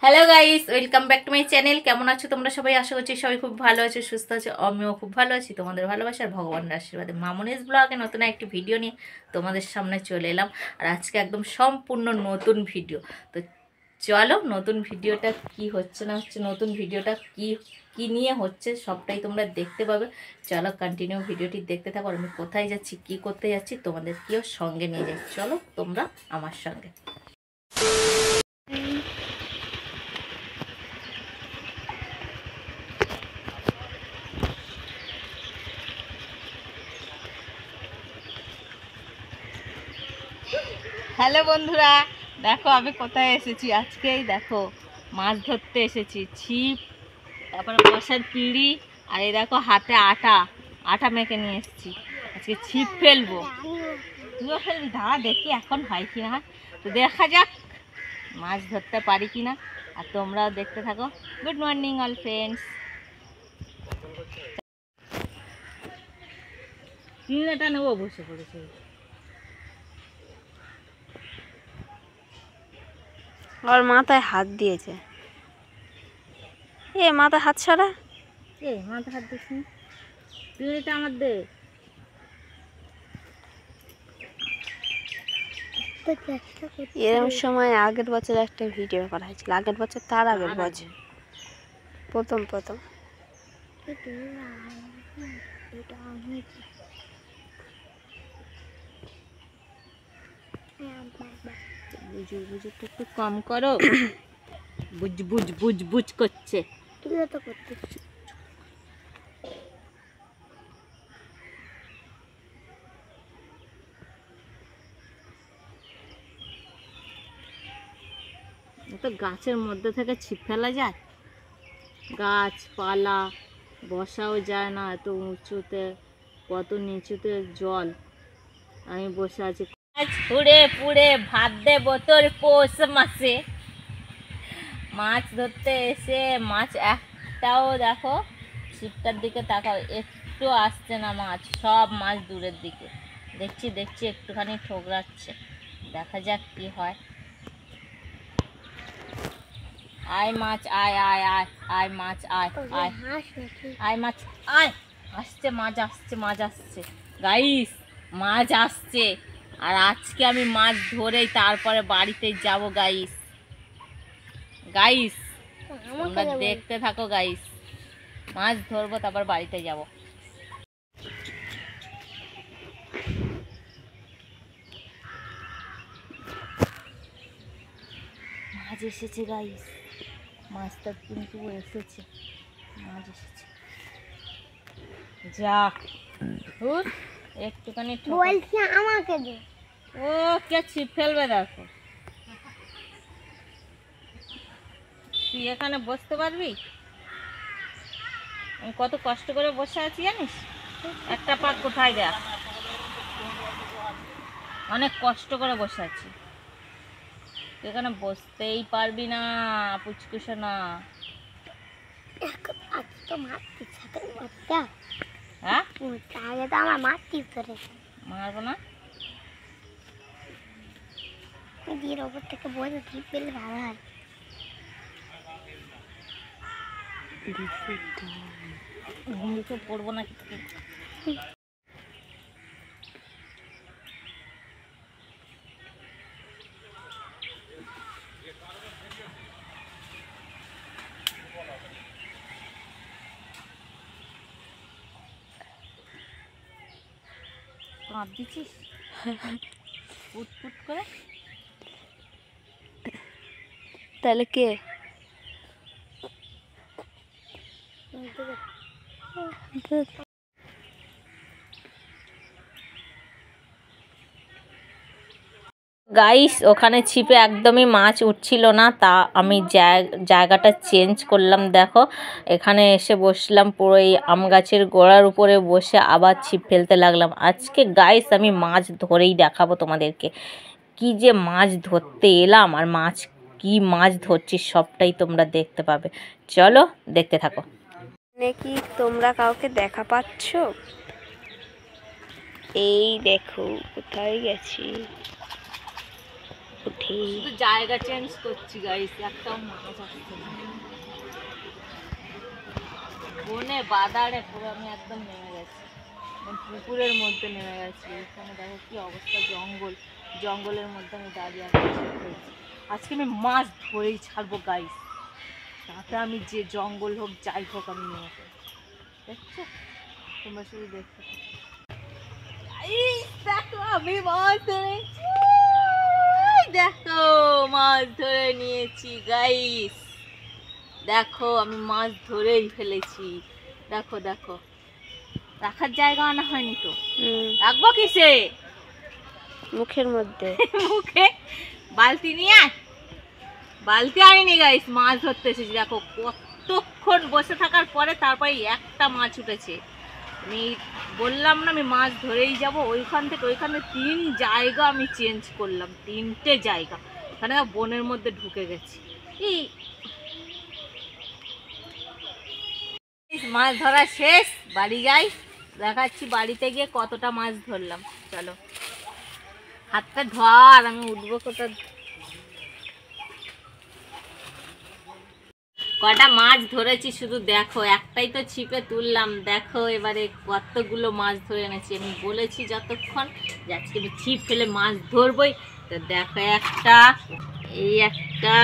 Hello guys, welcome back to my channel. কেমন আছো তোমরা সবাই? আশা করছি সবাই খুব ভালো আছো, সুস্থ আছো। আমিও খুব ভালো আছি। তোমাদের ভালোবাসার ভগবানের আশীর্বাদে মামনিস ব্লগে নতুন একটি ভিডিও নিয়ে তোমাদের সামনে চলে এলাম। আর আজকে একদম সম্পূর্ণ নতুন ভিডিও। তো চলো, নতুন ভিডিওটা কি হচ্ছে না হচ্ছে, নতুন ভিডিওটা কি নিয়ে হচ্ছে সবটাই তোমরা দেখতে পাবে। চলো কন্টিনিউ ভিডিওটি দেখতে থাকো। আর আমি কোথায় যাচ্ছি, কি করতে যাচ্ছি তোমাদেরকেও সঙ্গে নিয়ে যাই। চলো তোমরা আমার সঙ্গে। হ্যালো বন্ধুরা, দেখো আমি কোথায় এসেছি আজকেই। দেখো মাছ ধরতে এসেছি। ছিপ, তারপরে বসার পিঁড়ি, আর এই দেখো হাতে আটা মেখে নিয়ে এসেছি। আজকে ছিপ ফেলবো। তুইও ফেলবি? দাঁড়া দেখি এখন হয় কি না। তো দেখা যাক মাছ ধরতে পারি কি না। আর তোমরাও দেখতে থাকো। Good morning all friends. তিনটা নেবো, বসে পড়েছে। ওর মাথায় হাত দিয়েছে। এ মাথায় হাত সরা। মাথায় হাত দিস নি, পিঁড়িটা আমার দে। এরকম সময় আগের বছর একটা ভিডিও করা হয়েছিল, আগের বছর তার আগের বছর প্রথম বুঝ একটু কম করো। বুঝ করছে। তো গাছের মধ্যে থেকে ছিপ ফেলা যায়? গাছপালা বসাও যায় না এত উঁচুতে, কত নিচুতে জল। আমি বসে আছি। ছুঁড়ে পুড়ে ভাত দেবো তোর পৌষ মাসে। মাছ ধরতে এসে মাছ একটাও, দেখো ছিপটার দিকে তাকাও, একটু আসছে না মাছ, সব মাছ দূরের দিকে। দেখছি একটুখানি ঠোকরাচ্ছে। দেখা যাক কি হয়। আয় মাছ, আয় আয় আয় আয় মাছ, আয় আয় আয় মাছ, আয়। আসছে মাছ আসছে গাইস, মাছ আসছে। আর আজকে আমি মাছ ধরেই তারপরে বাড়িতে যাব গাইস। তোমরা দেখতে থাকো গাইস। মাছ ধরবো তারপর বাড়িতে যাব। মাছ এসেছে গাইস, মাছটা কিন্তু এসেছে, মাছ এসেছে। যাক, একটুখানি বলছি আমাকে দে। ও কে ছিপ ফেলবে দেখো। তুই এখানে বসতে পারবি? আমি কত কষ্ট করে বসে আছি জানিস? একটা পাক কোথায় দেখ, অনেক কষ্ট করে বসে আছি। তুই এখানে বসতেই পারবি না পুচকুসো না। হ্যাঁ, মারবো না। ওপর থেকে বসে ছিপ ফেললে ভালো হয়। ঘুমিয়ে পড়বো না কিছু। কাঁদ দিচ্ছিস ফুট করে। তাহলে কে? গাইস, ওখানে ছিপে একদমই মাছ উঠছিল না, তা আমি জায়গাটা চেঞ্জ করলাম। দেখো এখানে এসে বসলাম, পুরো এই আম গাছের গোড়ার উপরে বসে আবার ছিপ ফেলতে লাগলাম। আজকে গাইস আমি মাছ ধরেই দেখাবো তোমাদেরকে। কি যে মাছ ধরতে এলাম, আর কি মাছ ধরছি সবটাই তোমরা দেখতে পাবে। চলো দেখতে থাকো। নাকি তোমরা কাউকে দেখা পাচ্ছ? এই দেখো কোথায় গেছি, উঠে শুধু জায়গা চেঞ্জ করছি গাইস, একটাও মাছ আসছে না। বনে বাদারে পুরো আমি একদম নেমে গেছি, পুকুরের মধ্যে নেমে গেছি। এখানে দেখো কি অবস্থা, জঙ্গল, জঙ্গলের মধ্যে আমি দাঁড়িয়ে আছি। আজকে আমি মাছ ধরেই ছাড়বো গাইস, তাতে আমি যে জঙ্গল হোক যাই হোক আমি নেমে যাবো। দেখছো তোমরা শুধু দেখতে দেখো আমি মাছ ধরেছি, দেখো মাছ ধরে নিয়েছি গাইস, দেখো আমি মাছ ধরেই ফেলেছি। দেখো দেখো, রাখার জায়গা আনা হয়নি তো, রাখবো কিসে? মুখের মধ্যে। মুখে বালতি নিয়ে আয়, বালতি আনিনি গাইস, মাছ ধরতে এসেছি। দেখো কতক্ষণ বসে থাকার পরে তারপরে একটা মাছ উঠেছে। আমি বললাম না আমি মাছ ধরেই যাব, ওইখান থেকে 3 জায়গা আমি চেঞ্জ করলাম, 3টে জায়গা। এখানে বনের মধ্যে ঢুকে গেছি। মাছ ধরা শেষ, বাড়ি যাই, দেখাচ্ছি বাড়িতে গিয়ে কতটা মাছ ধরলাম। চলো হাতটা ধর, আমি উঠবো কোথা। কটা মাছ ধরেছি শুধু দেখো, একটাই তো ছিপে তুললাম। দেখো এবারে কতগুলো মাছ ধরে এনেছি। আমি বলেছি যতক্ষণ যে আজকে আমি ছিপ ফেলে মাছ ধরবই, তো দেখো একটা, এই একটা,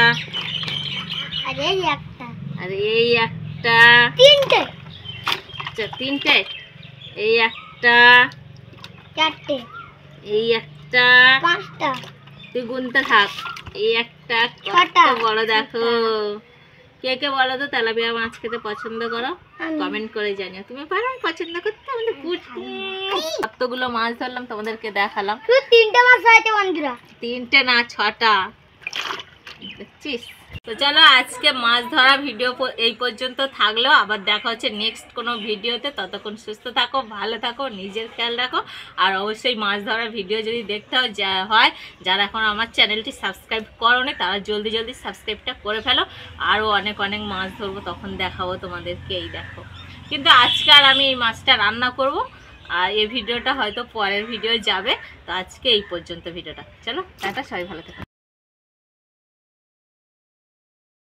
আর এই একটা, আর এই একটা, 3টে, আচ্ছা 3টে, এই একটা, 4টে, এই একটা, 5টা, তুই গুনতে থাক, এই একটা, কত বড় দেখো। কে কে বলো তো তেলাপিয়া মাছ খেতে পছন্দ করো, কমেন্ট করে জানিও। তুমি পারো পছন্দ করতে? আমাদের কতগুলো মাছ ধরলাম তোমাদেরকে দেখালাম। শুধু 3টে মাছ হয়েছে বন্ধুরা, 3টে না 6টা, দেখছিস? তো চলো আজকে মাছ ধরা ভিডিও এই পর্যন্ত থাকলো, আবার দেখা হচ্ছে নেক্সট কোনো ভিডিওতে। ততক্ষণ সুস্থ থাকো, ভালো থাকো, নিজের খেয়াল রাখো। আর অবশ্যই মাছ ধরার ভিডিও যদি দেখতে হয়, যারা এখন আমার চ্যানেলটি সাবস্ক্রাইব করোনি তারা জলদি জলদি সাবস্ক্রাইবটা করে ফেলো। আরও অনেক অনেক মাছ ধরবো, তখন দেখাবো তোমাদেরকে। এই দেখো, কিন্তু আজকে আর আমি এই মাছটা রান্না করব, আর এই ভিডিওটা হয়তো পরের ভিডিও যাবে। তো আজকে এই পর্যন্ত ভিডিওটা, চলো টাটা, সবাই ভালো থাকো।